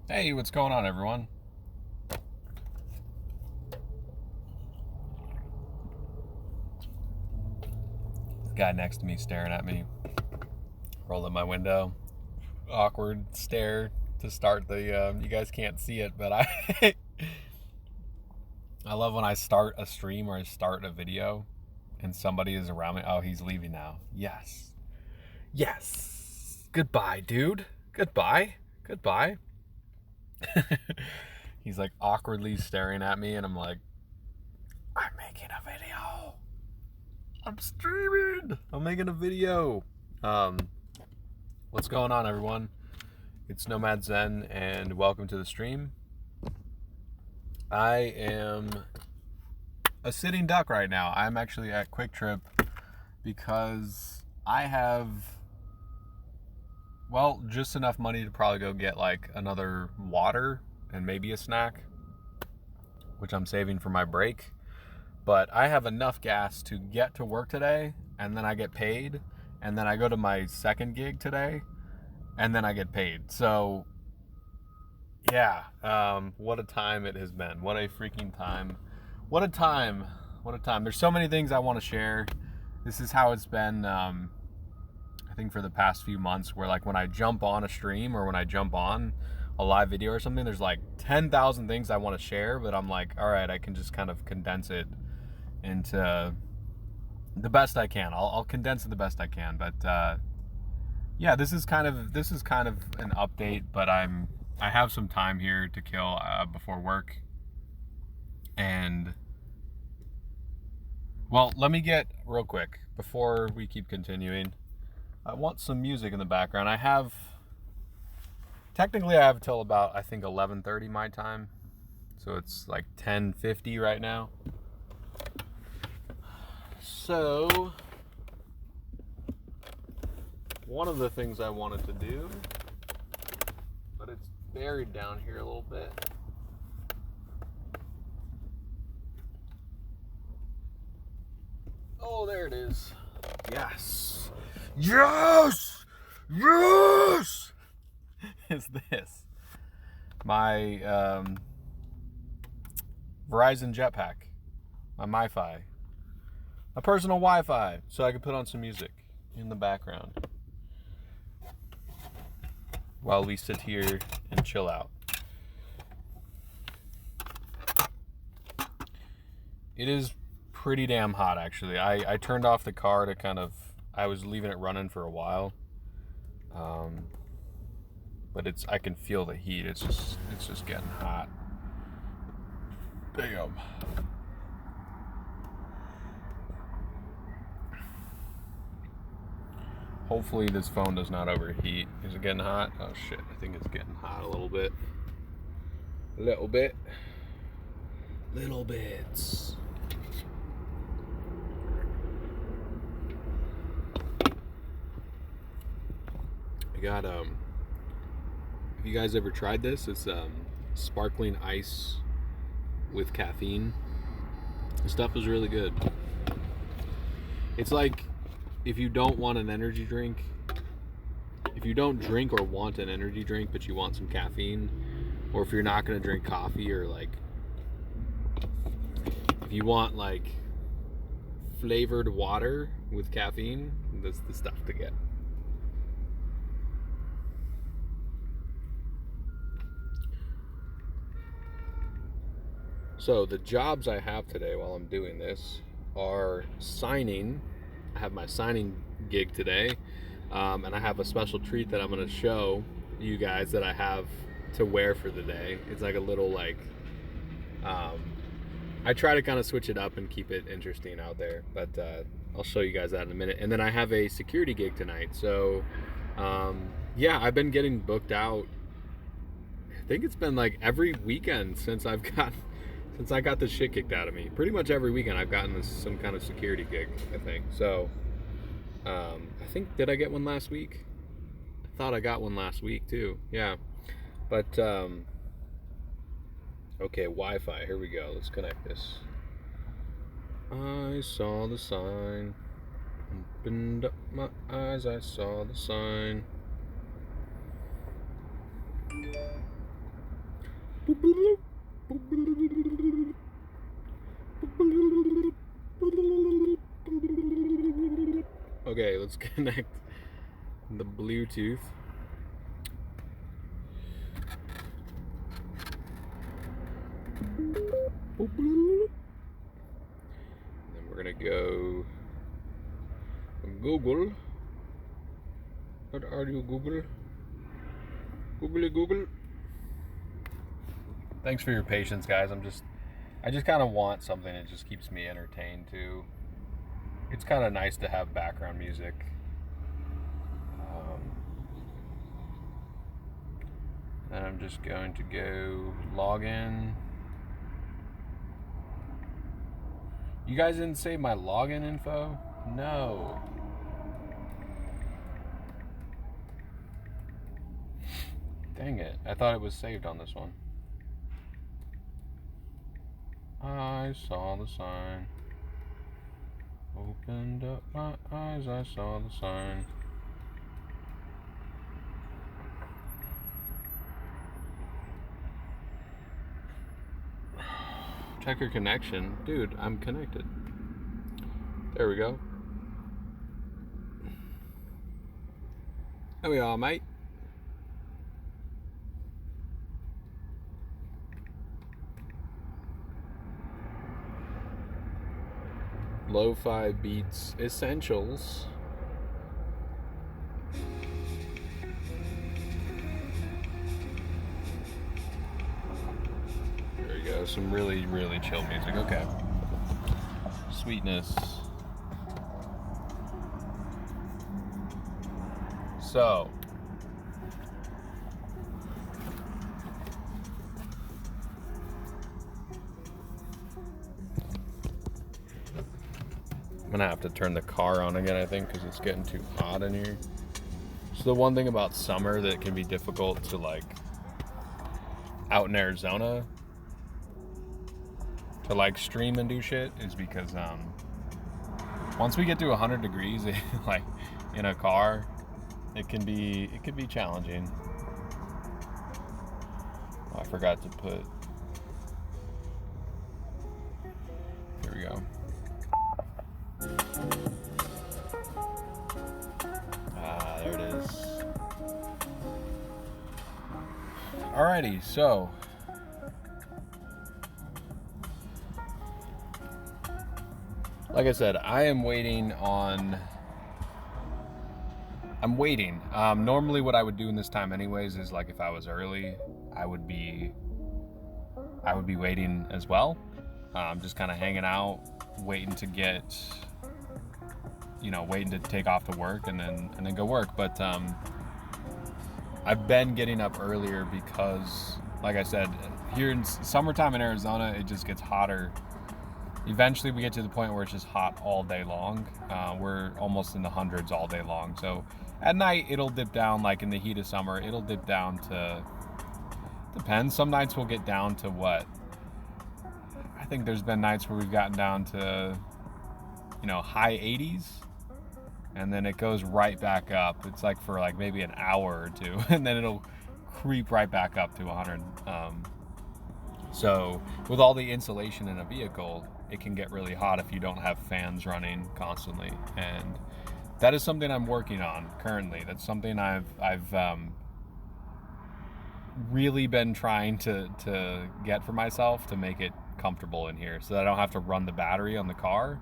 Hey, what's going on, everyone? The guy next to me staring at me, rolling my window. Awkward stare to start the. You guys can't see it, but I love when I start a stream or I start a video, and somebody is around me. Oh, he's leaving now. Yes, yes. Goodbye, dude. Goodbye. Goodbye. He's like awkwardly staring at me, and I'm like, I'm making a video. I'm streaming. I'm making a video. Um, what's going on, everyone? It's Nomad Zen, and welcome to the stream. I am a sitting duck right now. I'm actually at Quick Trip because I have, well, just enough money to probably go get like another water and maybe a snack, which I'm saving for my break. But I have enough gas to get to work today, and then I get paid, and then I go to my second gig today, and then I get paid. So, yeah, what a time it has been. What a freaking time. What a time. What a time. There's so many things I want to share. This is how it's been, I think, for the past few months, where like when I jump on a stream or when I jump on a live video or something, there's like 10,000 things I want to share, but I'm like, all right, I can just kind of condense it into the best I can. I'll condense it the best I can, but yeah, this is kind of an update, but I have some time here to kill before work, and well, let me get real quick before we keep continuing. I want some music in the background. I have till about I think 11:30 my time, so it's like 10:50 right now. So one of the things I wanted to do, but it's buried down here a little bit. Oh, there it is. Yes. Yes! Yes! Is this my Verizon Jetpack, my MiFi, my personal Wi-Fi, so I can put on some music in the background while we sit here and chill out. It is pretty damn hot, actually. I turned off the car to kind of, I was leaving it running for a while, but I can feel the heat. It's just getting hot. Damn. Hopefully this phone does not overheat. Is it getting hot? Oh shit, I think it's getting hot a little bit. Little bit. Little bits. I got have you guys ever tried this? It's sparkling ice with caffeine. The stuff is really good. It's like if you don't want an energy drink, if you don't drink or want an energy drink but you want some caffeine, or if you're not going to drink coffee, or like if you want like flavored water with caffeine, that's the stuff to get. So the jobs I have today while I'm doing this are signing. I have my signing gig today, and I have a special treat that I'm going to show you guys that I have to wear for the day. It's like a little like, I try to kind of switch it up and keep it interesting out there, but I'll show you guys that in a minute. And then I have a security gig tonight, so yeah, I've been getting booked out. I think it's been like every weekend since I got the shit kicked out of me. Pretty much every weekend I've gotten some kind of security gig, I think. So, I think, did I get one last week? I thought I got one last week too. Yeah. But, okay, Wi-Fi. Here we go. Let's connect this. I saw the sign. Opened up my eyes. I saw the sign. Okay, let's connect the Bluetooth. Then we're gonna go Google. What are you, Google? Google. Thanks for your patience, guys. I just kind of want something that just keeps me entertained too. It's kind of nice to have background music. And I'm just going to go log in. You guys didn't save my login info? No. Dang it. I thought it was saved on this one. I saw the sign. Opened up my eyes, I saw the sign. Check your connection. Dude, I'm connected. There we go. There we are, mate. Lo-fi beats essentials. There you go. Some really, really chill music. Okay. Sweetness. So. I'm gonna have to turn the car on again, I think, because it's getting too hot in here. So the one thing about summer that can be difficult to, like, out in Arizona to, like, stream and do shit is because once we get to 100 degrees, like, in a car, it can be challenging. Oh, I forgot to put. Here we go. There it is. Alrighty, so like I said, I am waiting on. I'm waiting. Normally, what I would do in this time, anyways, is like if I was early, I would be waiting as well. Just kind of hanging out, waiting to get. Waiting to take off to work and then go work. But I've been getting up earlier because, like I said, here in summertime in Arizona, it just gets hotter. Eventually, we get to the point where it's just hot all day long. We're almost in the hundreds all day long. So at night, it'll dip down. Like in the heat of summer, it'll dip down to. Depends. Some nights we'll get down to what? I think there's been nights where we've gotten down to, high 80s. And then it goes right back up. It's like for like maybe an hour or two, and then it'll creep right back up to 100. So with all the insulation in a vehicle, it can get really hot if you don't have fans running constantly. And that is something I'm working on currently. That's something I've really been trying to get for myself to make it comfortable in here, so that I don't have to run the battery on the car.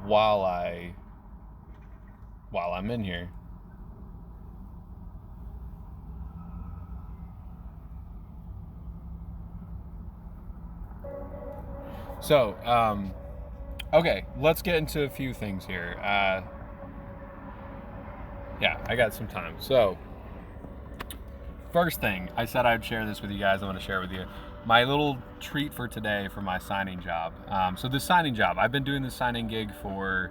While I'm in here. So, okay, let's get into a few things here. Yeah, I got some time. So, first thing, I said I'd share this with you guys. I'm going to share it with you. My little treat for today for my signing job. So this signing job, I've been doing this signing gig we're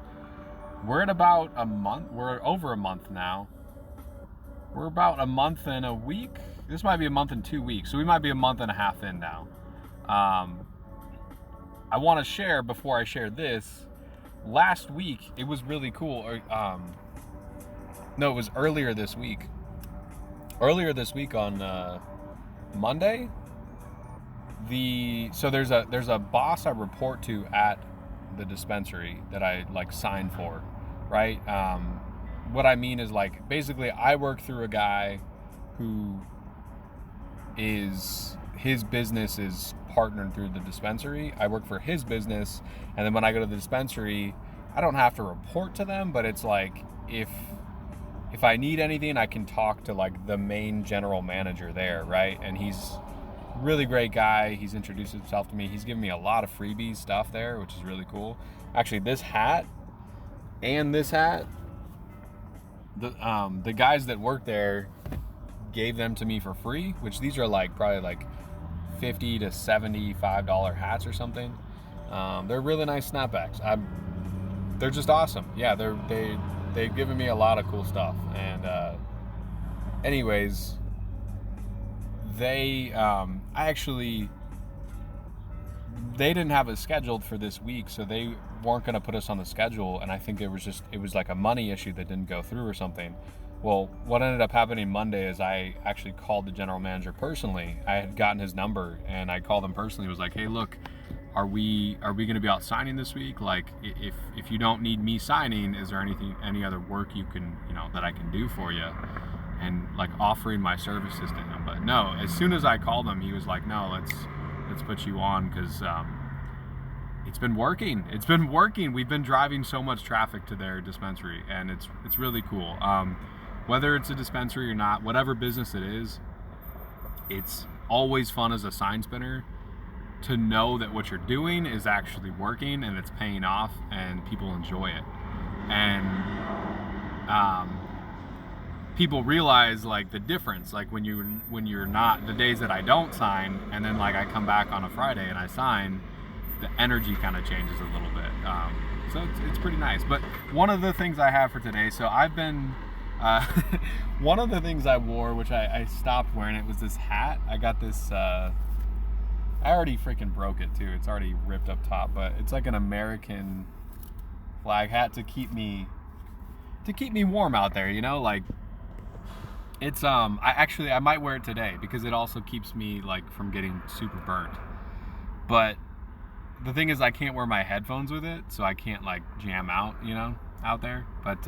at about a month. We're over a month now. We're about a month and a week. This might be a month and 2 weeks. So we might be a month and a half in now. I want to share before I share this. Last week, it was really cool. No, it was earlier this week. Earlier this week on Monday, so there's a boss I report to at the dispensary that I like sign for, right? What I mean is, like, basically I work through a guy who is, his business is partnered through the dispensary. I work for his business, and then when I go to the dispensary, I don't have to report to them, but it's like if I need anything, I can talk to like the main general manager there, right? And he's a really great guy. He's introduced himself to me. He's given me a lot of freebies stuff there, which is really cool. Actually, this hat and this hat, the guys that work there gave them to me for free, which these are like probably like $50 to $75 hats or something. They're really nice snapbacks. They're just awesome. Yeah, they've given me a lot of cool stuff. And anyways, they didn't have it scheduled for this week, so they weren't going to put us on the schedule, and I think it was like a money issue that didn't go through or something. Well, what ended up happening Monday is I actually called the general manager personally. I had gotten his number, and I called him personally. It was like, hey, look, are we going to be out signing this week? Like, if you don't need me signing, is there any other work you can, that I can do for you? And like offering my services to him. But no, as soon as I called him, he was like, no, let's put you on, because it's been working. We've been driving so much traffic to their dispensary, and it's really cool. Whether it's a dispensary or not, whatever business it is, it's always fun as a sign spinner to know that what you're doing is actually working and it's paying off and people enjoy it. And people realize like the difference, like when you're not, the days that I don't sign, and then like I come back on a Friday and I sign, the energy kind of changes a little bit. So it's pretty nice. But one of the things I have for today, so I've been one of the things I wore, which I stopped wearing it, was this hat. I got this I already freaking broke it too. It's already ripped up top, but it's like an American flag hat to keep me warm out there, like it's I might wear it today because it also keeps me like from getting super burnt. But the thing is, I can't wear my headphones with it, so I can't like jam out, out there. But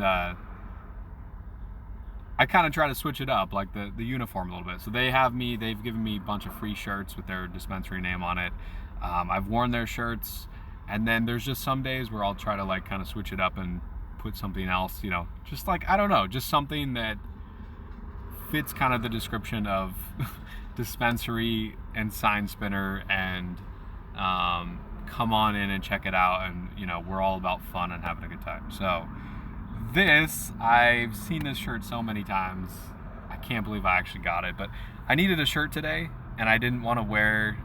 I kind of try to switch it up, like the uniform a little bit. So they've given me a bunch of free shirts with their dispensary name on it. I've worn their shirts, and then there's just some days where I'll try to like kind of switch it up and put something else, just like, I don't know, just something that fits kind of the description of dispensary and sign spinner, and come on in and check it out. And we're all about fun and having a good time. So I've seen this shirt so many times, I can't believe I actually got it. But I needed a shirt today, and I didn't want to wear,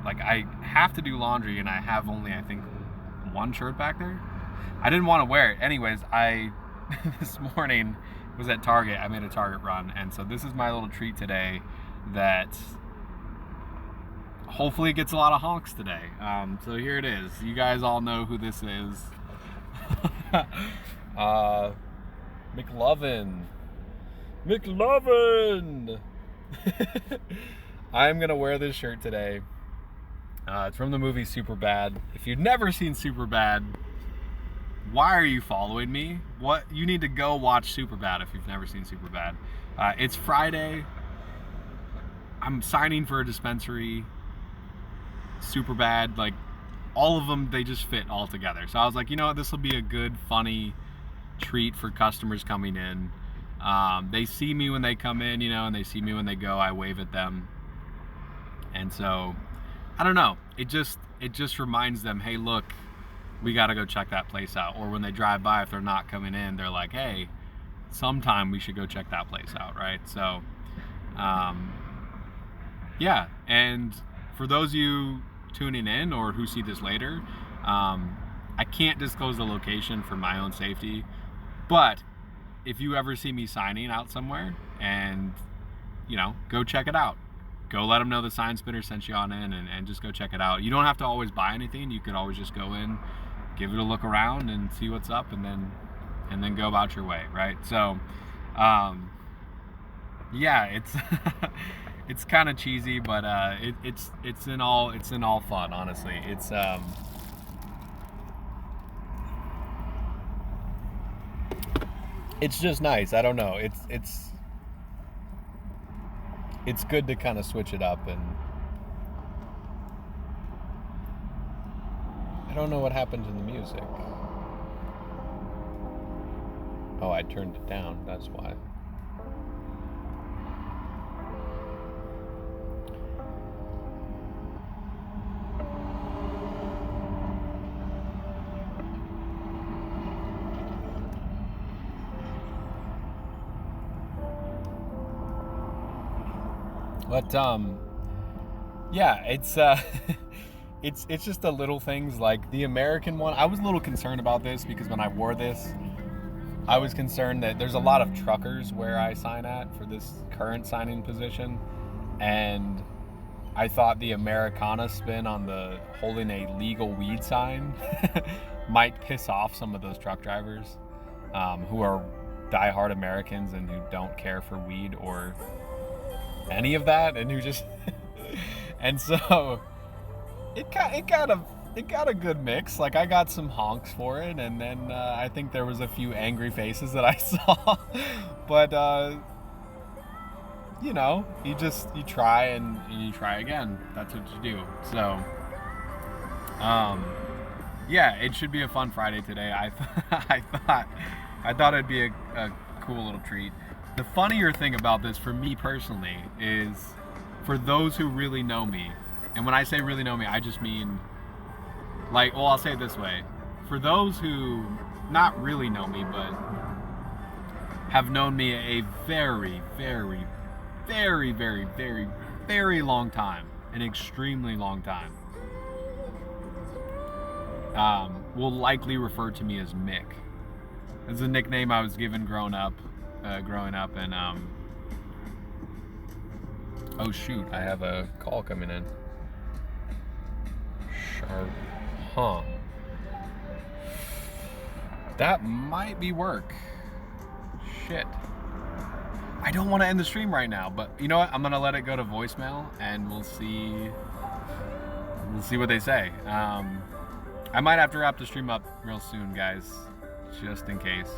like, I have to do laundry, and I have only, I think, one shirt back there. I didn't want to wear it. Anyways, this morning was at Target. I made a Target run, and so this is my little treat today that hopefully gets a lot of honks today. So here it is. You guys all know who this is. McLovin. I'm gonna wear this shirt today. It's from the movie Superbad. If you've never seen Superbad, why are you following me? You need to go watch Superbad if you've never seen Superbad. It's Friday. I'm signing for a dispensary. Superbad, like all of them, they just fit all together. So I was like, this will be a good, funny treat for customers coming in. They see me when they come in, and they see me when they go. I wave at them, and so I don't know. It just reminds them, hey, look, we got to go check that place out. Or when they drive by, if they're not coming in, they're like, hey, sometime we should go check that place out, right? So, yeah. And for those of you tuning in or who see this later, I can't disclose the location for my own safety, but if you ever see me signing out somewhere, and go check it out. Go let them know the sign spinner sent you on in, and just go check it out. You don't have to always buy anything. You could always just go in, give it a look around, and see what's up, and then go about your way, right? So yeah, it's kind of cheesy, but it's in all fun. Honestly, it's just nice. I don't know. It's good to kind of switch it up, and I don't know what happened to the music. Oh, I turned it down. That's why. But yeah, it's it's just the little things like the American one. I was a little concerned about this because when I wore this, I was concerned that there's a lot of truckers where I sign at for this current signing position, and I thought the Americana spin on the holding a legal weed sign might piss off some of those truck drivers who are diehard Americans and who don't care for weed or any of that, and who just and so it got a good mix. Like, I got some honks for it, and then I think there was a few angry faces that I saw. But you know, you try and you try again. That's what you do. So yeah, it should be a fun Friday today. I thought it'd be a cool little treat. The funnier thing about this for me personally is, for those who really know me, and when I say really know me, I just mean, like, well, I'll say it this way. For those who not really know me, but have known me a very, very, very, very, very, very long time, an extremely long time, will likely refer to me as Mick. It's a nickname I was given growing up, and oh shoot, I have a call coming in. Sharp, huh? That might be work. Shit. I don't want to end the stream right now, but you know what? I'm gonna let it go to voicemail, and we'll see what they say. I might have to wrap the stream up real soon, guys, just in case.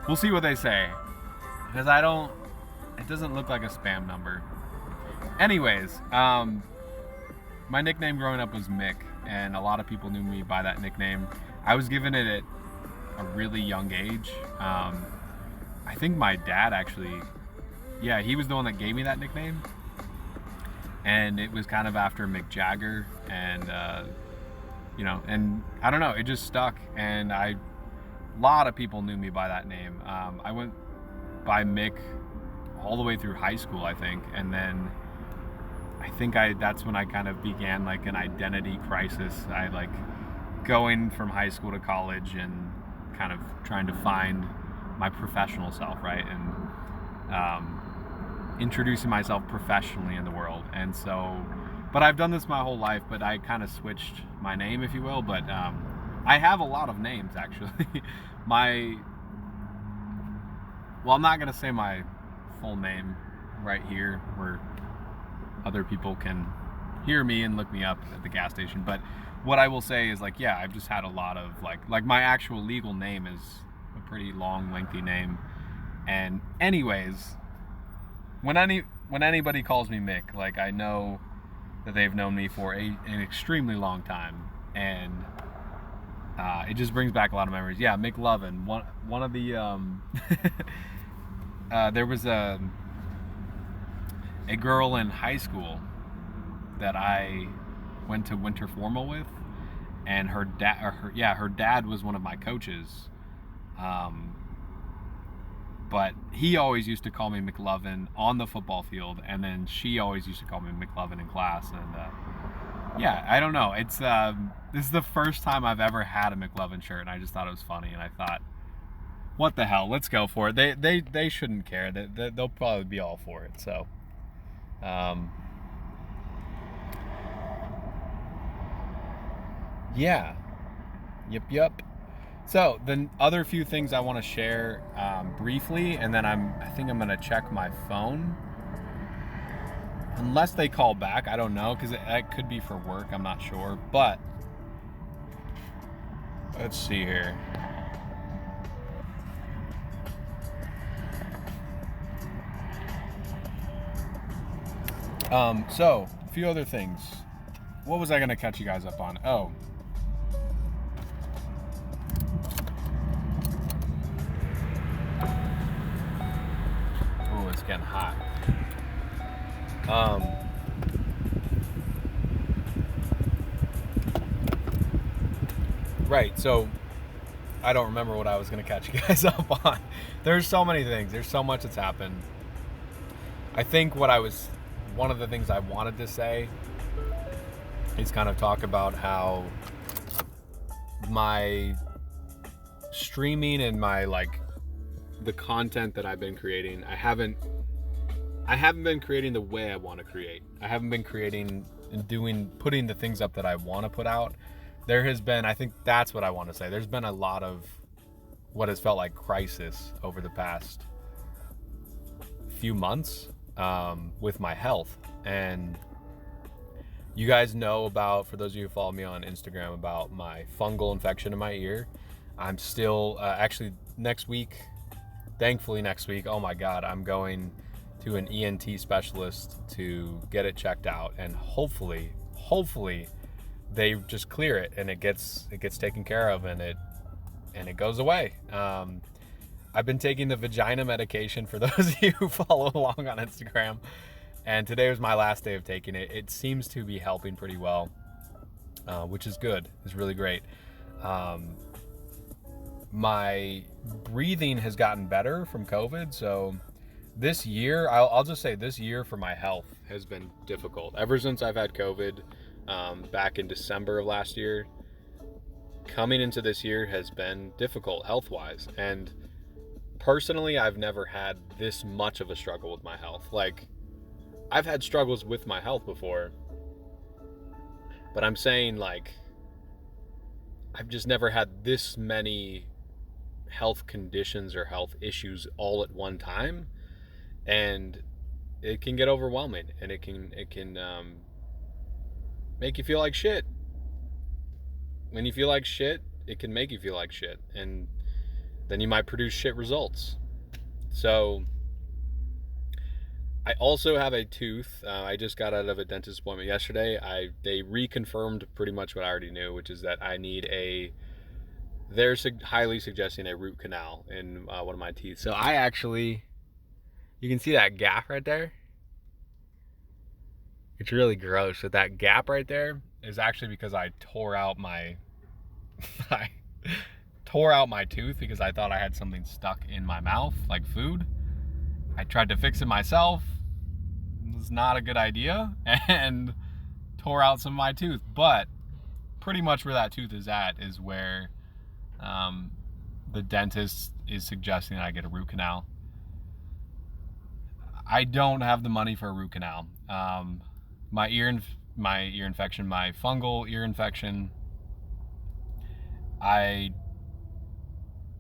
We'll see what they say, because it doesn't look like a spam number. Anyways, my nickname growing up was Mick, and a lot of people knew me by that nickname. I was given it at a really young age. I think my dad actually, yeah, he was the one that gave me that nickname, and it was kind of after Mick Jagger, and you know, and I don't know, it just stuck, and a lot of people knew me by that name. I went by Mick all the way through high school, I think, and then I think that's when I kind of began like an identity crisis. I like going from high school to college and kind of trying to find my professional self, right, and introducing myself professionally in the world. And so, but I've done this my whole life, but I kind of switched my name, if you will. But I have a lot of names, actually. Well, I'm not gonna say my full name right here where other people can hear me and look me up at the gas station, but what I will say is, like, yeah, I've just had a lot of like my actual legal name is a pretty long, lengthy name. And anyways, when anybody calls me Mick, like, I know that they've known me for an extremely long time, and it just brings back a lot of memories. Yeah, McLovin, one of the there was a girl in high school that I went to winter formal with, and her dad was one of my coaches, but he always used to call me McLovin on the football field, and then she always used to call me McLovin in class. And yeah, I don't know, it's this is the first time I've ever had a McLovin shirt, and I just thought it was funny, and I thought, what the hell, let's go for it. They shouldn't care. They'll probably be all for it. So yeah, yep. So the other few things I want to share briefly, and then I think I'm gonna check my phone. unless they call back, I don't know, because it could be for work. I'm not sure. But let's see here. So a few other things. What was I gonna catch you guys up on? Oh, it's getting hot. Right. So I don't remember what I was gonna catch you guys up on. There's so many things. There's so much that's happened. I think one of the things I wanted to say is kind of talk about how my streaming and my the content that I've been creating, I haven't been creating the way I want to create. I haven't been creating and putting the things up that I want to put out. There has been, I think that's what I want to say. There's been a lot of what has felt like crisis over the past few months with my health. And you guys know about, for those of you who follow me on Instagram, about my fungal infection in my ear. I'm still, actually thankfully next week, oh my God, I'm going to an ENT specialist to get it checked out, and hopefully they just clear it and it gets taken care of and it goes away. I've been taking the vagina medication for those of you who follow along on Instagram, and today was my last day of taking it. It seems to be helping pretty well, which is good. It's really great. My breathing has gotten better from COVID, so this year, I'll just say this year for my health has been difficult. Ever since I've had COVID back in December of last year, coming into this year has been difficult health-wise. And personally, I've never had this much of a struggle with my health. Like, I've had struggles with my health before, but I'm saying, like, I've just never had this many health conditions or health issues all at one time. And it can get overwhelming, and it can make you feel like shit. When you feel like shit, it can make you feel like shit, and then you might produce shit results. So I also have a tooth. I just got out of a dentist appointment yesterday. They reconfirmed pretty much what I already knew, which is that I need they're highly suggesting a root canal in one of my teeth. So you can see that gap right there. It's really gross. So that gap right there is actually because I tore out my tooth because I thought I had something stuck in my mouth, like food. I tried to fix it myself. It was not a good idea, and tore out some of my tooth. But pretty much where that tooth is at is where the dentist is suggesting I get a root canal. I don't have the money for a root canal. My ear infection, my fungal ear infection,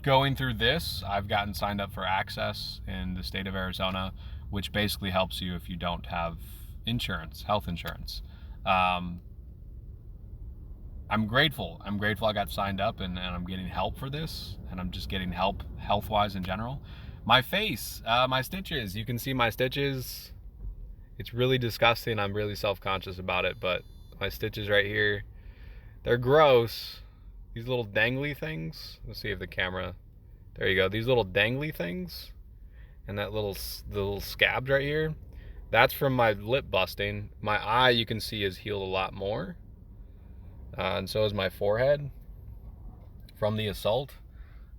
going through this, I've gotten signed up for Access in the state of Arizona, which basically helps you if you don't have health insurance. I'm grateful I got signed up, and I'm getting help for this, and I'm just getting help health-wise in general. My face, my stitches, you can see my stitches. It's really disgusting. I'm really self-conscious about it, but my stitches right here, they're gross. These little dangly things. Let's see if the camera, there you go. These little dangly things, and the little scabs right here, that's from my lip busting. My eye, you can see, has healed a lot more. And so is my forehead from the assault.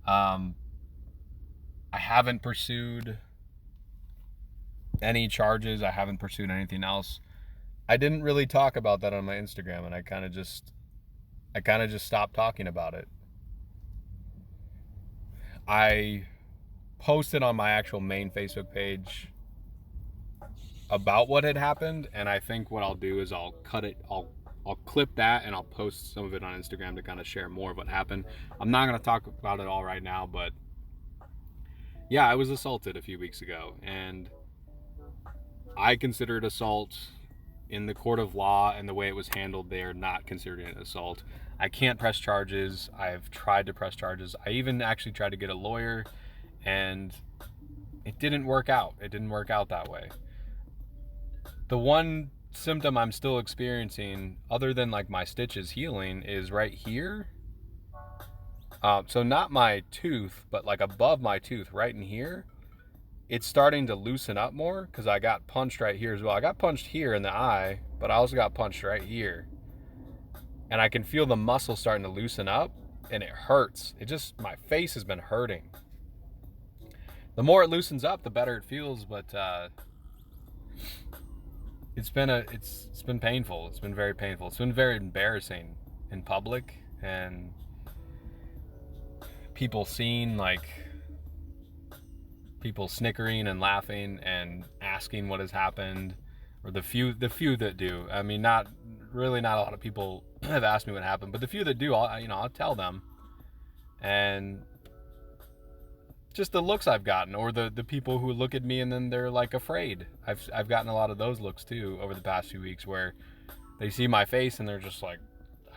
I haven't pursued any charges. I haven't pursued anything else. I didn't really talk about that on my Instagram, and I kind of just stopped talking about it. I posted on my actual main Facebook page about what had happened, and I think what I'll do is I'll clip that, and I'll post some of it on Instagram to kind of share more of what happened. I'm not going to talk about it all right now, but yeah, I was assaulted a few weeks ago, and I consider it assault. In the court of law and the way it was handled, they are not considering it assault. I can't press charges. I've tried to press charges. I even actually tried to get a lawyer, and it didn't work out. It didn't work out that way. The one symptom I'm still experiencing, other than like my stitches healing, is right here. So not my tooth, but like above my tooth, right in here. It's starting to loosen up more because I got punched right here as well. I got punched here in the eye, but I also got punched right here. And I can feel the muscle starting to loosen up, and it hurts. My face has been hurting. The more it loosens up, the better it feels, but it's been painful. It's been very painful. It's been very embarrassing in public, and people seeing, like, people snickering and laughing and asking what has happened, or the few that do. I mean, not a lot of people have asked me what happened, but the few that do, I'll tell them. And just the looks I've gotten, or the people who look at me and then they're like afraid. I've gotten a lot of those looks too over the past few weeks, where they see my face and they're just like,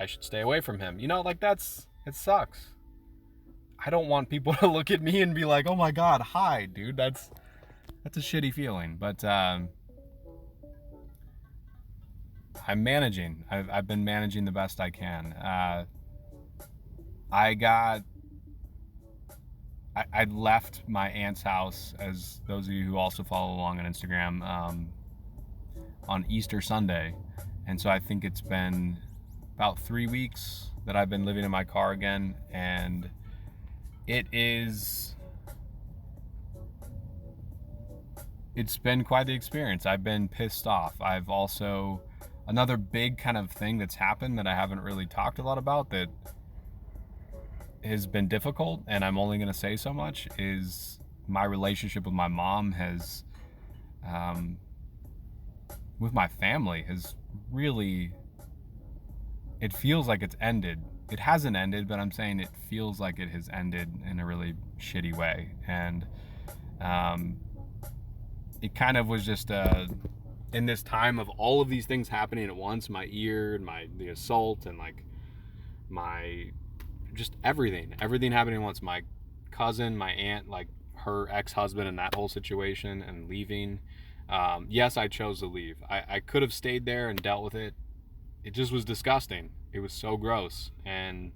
I should stay away from him. Like it sucks. I don't want people to look at me and be like, oh my God, hi, dude. That's a shitty feeling. But I'm managing. I've been managing the best I can. I left my aunt's house, as those of you who also follow along on Instagram, on Easter Sunday. And so I think it's been about 3 weeks that I've been living in my car again. And it's been quite the experience. I've been pissed off. I've also, another big kind of thing that's happened that I haven't really talked a lot about that has been difficult, and I'm only going to say so much, is my relationship with my mom has, with my family, has really, it feels like it's ended. It hasn't ended, but I'm saying it feels like it has ended in a really shitty way. And it kind of was just in this time of all of these things happening at once, my ear and the assault and like my just everything happening at once. My cousin, my aunt, like her ex-husband and that whole situation, and leaving. Yes, I chose to leave. I could have stayed there and dealt with it. It just was disgusting. It was so gross. And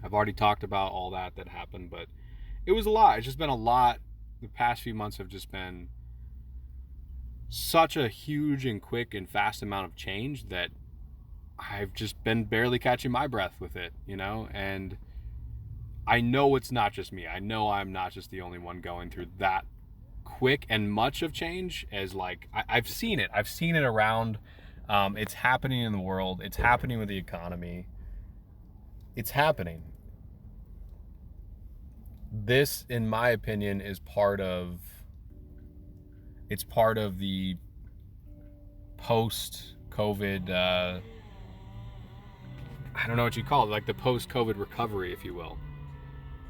I've already talked about all that happened, but it was a lot. It's just been a lot. The past few months have just been such a huge and quick and fast amount of change that I've just been barely catching my breath with it, and I know it's not just me. I know I'm not just the only one going through that quick and much of change, as like, I've seen it around. It's happening in the world. It's happening with the economy. It's happening. This, in my opinion, is part of the post-COVID, I don't know what you call it, like the post-COVID recovery, if you will.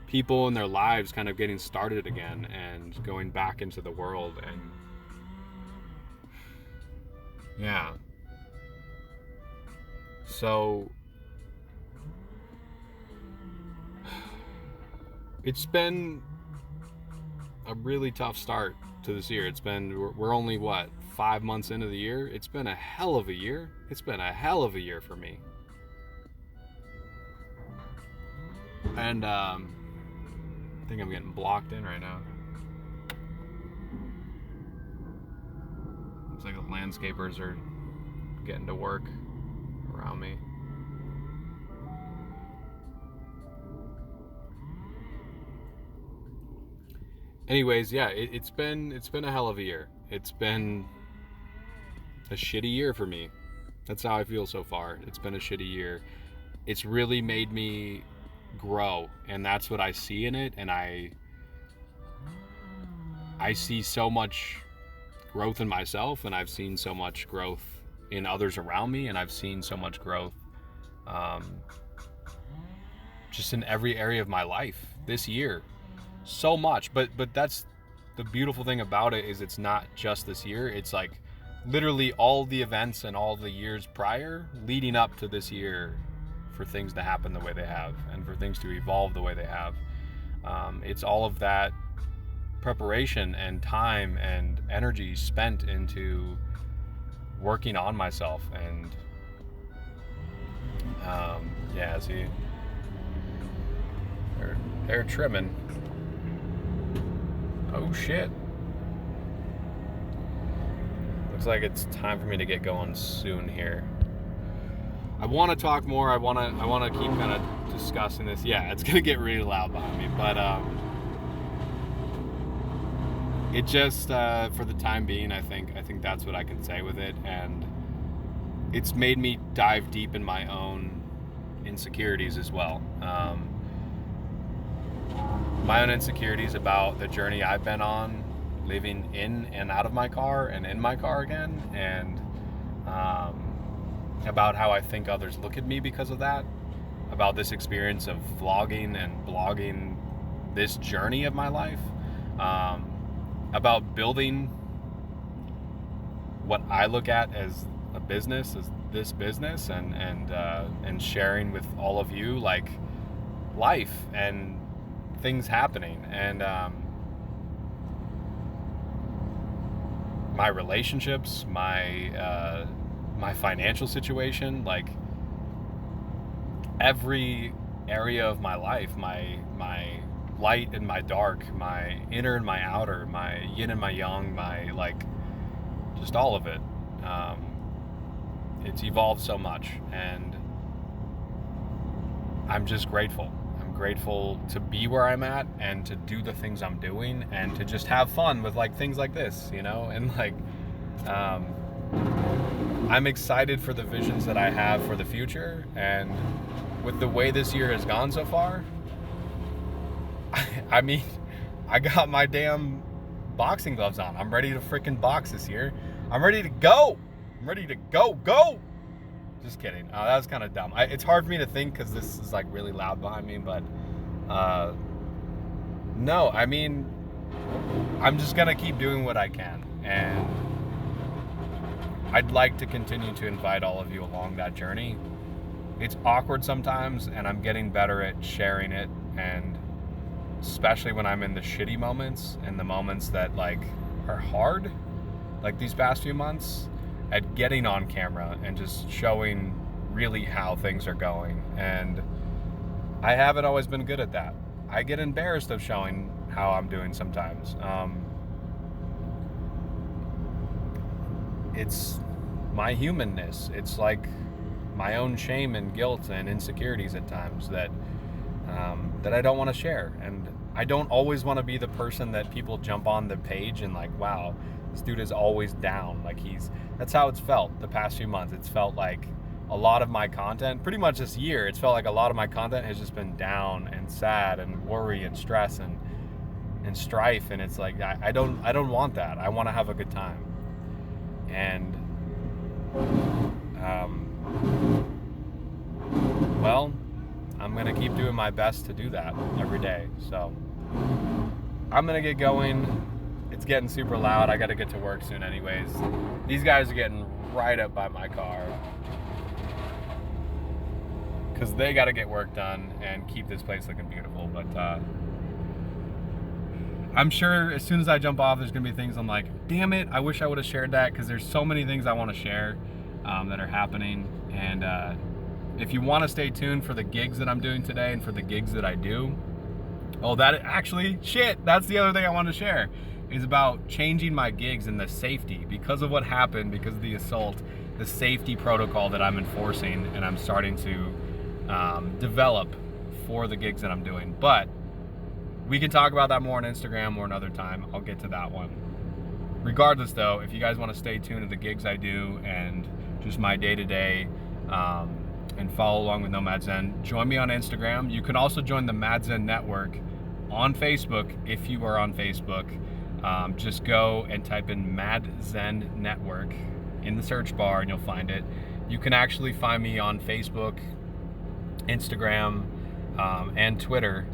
People in their lives kind of getting started again and going back into the world. And yeah. So it's been a really tough start to this year. We're only 5 months into the year. It's been a hell of a year. It's been a hell of a year for me. And I think I'm getting blocked in right now. Looks like the landscapers are getting to work around me. Anyways, yeah, it's been a hell of a year. It's been a shitty year for me. That's how I feel so far. It's been a shitty year. It's really made me grow, and that's what I see in it. And I see so much growth in myself, and I've seen so much growth in others around me, and I've seen so much growth just in every area of my life this year. So much, but that's the beautiful thing about it is it's not just this year. It's like literally all the events and all the years prior leading up to this year for things to happen the way they have and for things to evolve the way they have. It's all of that preparation and time and energy spent into working on myself. And yeah, see, they're trimming. Oh shit. Looks like it's time for me to get going soon here. I want to talk more. I want to keep kind of discussing this. Yeah, it's gonna get really loud behind me, but it just for the time being, I think that's what I can say with it, and it's made me dive deep in my own insecurities as well. My own insecurities about the journey I've been on, living in and out of my car and in my car again, and about how I think others look at me because of that, about this experience of vlogging and blogging this journey of my life, about building what I look at as a business, as this business, and sharing with all of you like life and things happening, and my relationships, my financial situation, like every area of my life, my light and my dark, my inner and my outer, my yin and my yang, my like just all of it. It's evolved so much, and I'm just grateful. I'm grateful to be where I'm at and to do the things I'm doing and to just have fun with like things like this, you know, and like I'm excited for the visions that I have for the future, and with the way this year has gone so far, I mean, I got my damn boxing gloves on. I'm ready to freaking box this year. I'm ready to go. I'm ready to go. Just kidding. That was kind of dumb. It's hard for me to think because this is like really loud behind me, but no, I mean, I'm just going to keep doing what I can, and I'd like to continue to invite all of you along that journey. It's awkward sometimes, and I'm getting better at sharing it, and especially when I'm in the shitty moments and the moments that like are hard, like these past few months, at getting on camera and just showing really how things are going. And I haven't always been good at that. I get embarrassed of showing how I'm doing sometimes. It's my humanness. It's like my own shame and guilt and insecurities at times that I don't want to share. And I don't always want to be the person that people jump on the page and like, wow, this dude is always down. Like that's how it's felt the past few months. It's felt like a lot of my content, pretty much this year, it's felt like a lot of my content has just been down and sad and worry and stress and strife. And it's like, I don't want that. I want to have a good time. And, well, I'm going to keep doing my best to do that every day. So I'm going to get going. It's getting super loud. I got to get to work soon anyways. These guys are getting right up by my car because they got to get work done and keep this place looking beautiful. But I'm sure as soon as I jump off, there's going to be things I'm like, damn it, I wish I would have shared that, because there's so many things I want to share that are happening. And if you want to stay tuned for the gigs that I'm doing today and for the gigs that I do, that's the other thing I want to share, is about changing my gigs and the safety because of what happened, because of the assault, the safety protocol that I'm enforcing and I'm starting to develop for the gigs that I'm doing. But we can talk about that more on Instagram or another time. I'll get to that one. Regardless though, if you guys want to stay tuned to the gigs I do and just my day-to-day and follow along with Nomad Zen, join me on Instagram. You can also join the Mad Zen Network on Facebook if you are on Facebook. Just go and type in Mad Zen Network in the search bar and you'll find it. You can actually find me on Facebook, Instagram, and Twitter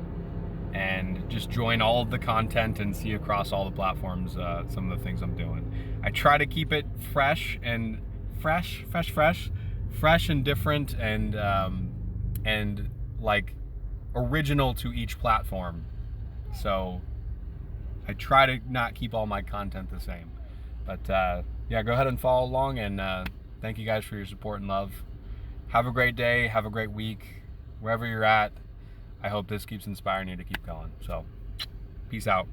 and just join all of the content and see across all the platforms some of the things I'm doing. I try to keep it fresh and fresh and different, and like original to each platform. So I try to not keep all my content the same. But yeah, go ahead and follow along, and thank you guys for your support and love. Have a great day, have a great week, wherever you're at. I hope this keeps inspiring you to keep going. So, peace out.